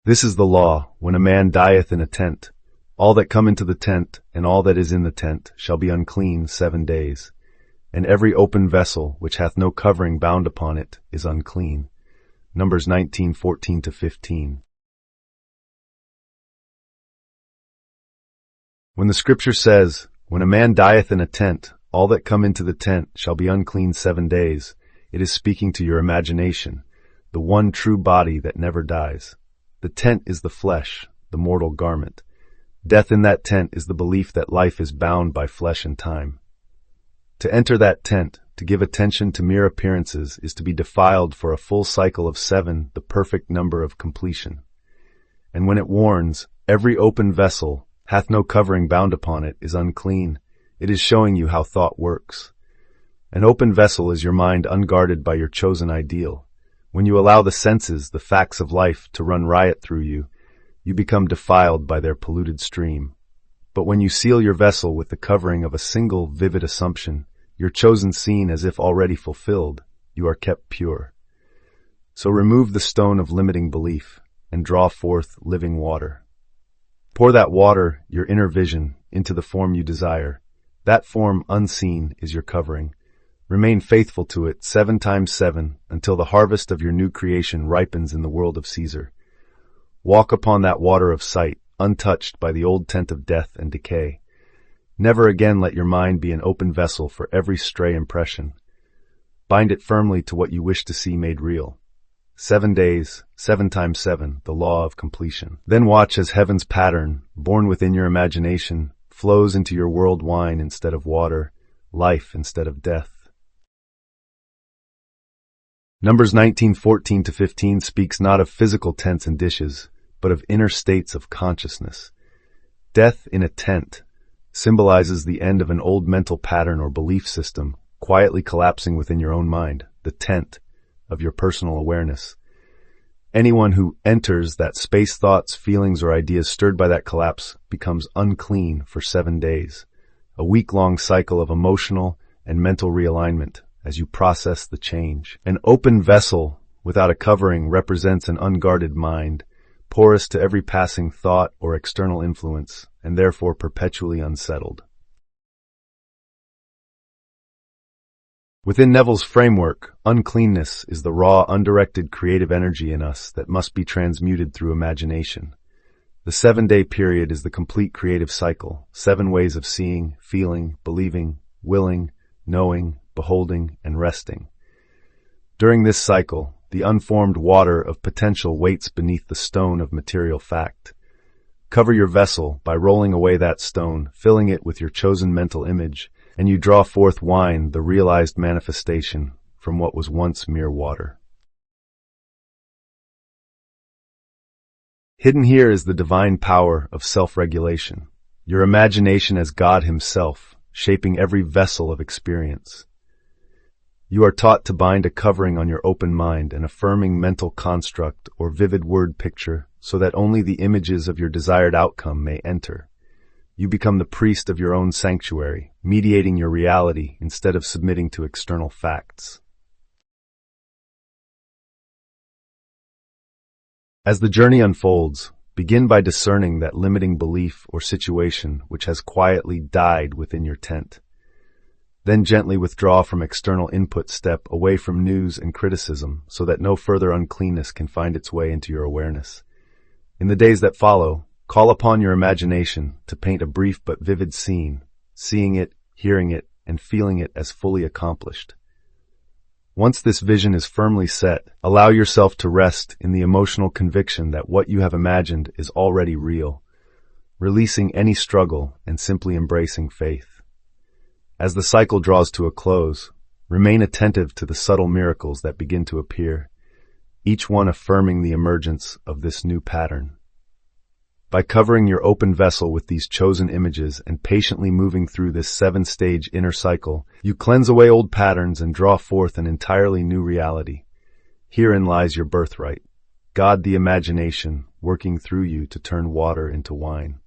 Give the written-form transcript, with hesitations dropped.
This is the law, when a man dieth in a tent, all that come into the tent, and all that is in the tent, shall be unclean 7 days. And every open vessel, which hath no covering bound upon it, is unclean. Numbers 19:14-15. When the scripture says, when a man dieth in a tent, all that come into the tent shall be unclean 7 days, it is speaking to your imagination, the one true body that never dies. The tent is the flesh, the mortal garment. Death in that tent is the belief that life is bound by flesh and time. To enter that tent, to give attention to mere appearances, is to be defiled for a full cycle of 7, the perfect number of completion. And when it warns, every open vessel hath no covering bound upon it, is unclean, it is showing you how thought works. An open vessel is your mind unguarded by your chosen ideal. When you allow the senses, the facts of life, to run riot through you, you become defiled by their polluted stream. But when you seal your vessel with the covering of a single vivid assumption, your chosen scene as if already fulfilled, you are kept pure. So remove the stone of limiting belief and draw forth living water. Pour that water, your inner vision, into the form you desire. That form, unseen, is your covering. Remain faithful to it 7 times 7 until the harvest of your new creation ripens in the world of Caesar. Walk upon that water of sight, untouched by the old tent of death and decay. Never again let your mind be an open vessel for every stray impression. Bind it firmly to what you wish to see made real. 7 days, 7 times 7, the law of completion. Then watch as heaven's pattern, born within your imagination, flows into your world wine instead of water, life instead of death. Numbers 19:14-15 speaks not of physical tents and dishes, but of inner states of consciousness. Death in a tent symbolizes the end of an old mental pattern or belief system, quietly collapsing within your own mind, the tent of your personal awareness. Anyone who enters that space, thoughts, feelings, or ideas stirred by that collapse becomes unclean for 7 days, a week-long cycle of emotional and mental realignment as you process the change. An open vessel without a covering represents an unguarded mind, porous to every passing thought or external influence, and therefore perpetually unsettled. Within Neville's framework, uncleanness is the raw, undirected creative energy in us that must be transmuted through imagination. The 7-day period is the complete creative cycle, 7 ways of seeing, feeling, believing, willing, knowing, beholding, and resting. During this cycle, the unformed water of potential waits beneath the stone of material fact. Cover your vessel by rolling away that stone, filling it with your chosen mental image, and you draw forth wine, the realized manifestation, from what was once mere water. Hidden here is the divine power of self-regulation, your imagination as God Himself, shaping every vessel of experience. You are taught to bind a covering on your open mind, an affirming mental construct or vivid word picture, so that only the images of your desired outcome may enter. You become the priest of your own sanctuary, mediating your reality instead of submitting to external facts. As the journey unfolds, begin by discerning that limiting belief or situation which has quietly died within your tent. Then gently withdraw from external input, step away from news and criticism so that no further uncleanness can find its way into your awareness. In the days that follow, call upon your imagination to paint a brief but vivid scene, seeing it, hearing it, and feeling it as fully accomplished. Once this vision is firmly set, allow yourself to rest in the emotional conviction that what you have imagined is already real, releasing any struggle and simply embracing faith. As the cycle draws to a close, remain attentive to the subtle miracles that begin to appear, each one affirming the emergence of this new pattern. By covering your open vessel with these chosen images and patiently moving through this 7-stage inner cycle, you cleanse away old patterns and draw forth an entirely new reality. Herein lies your birthright, God the imagination working through you to turn water into wine.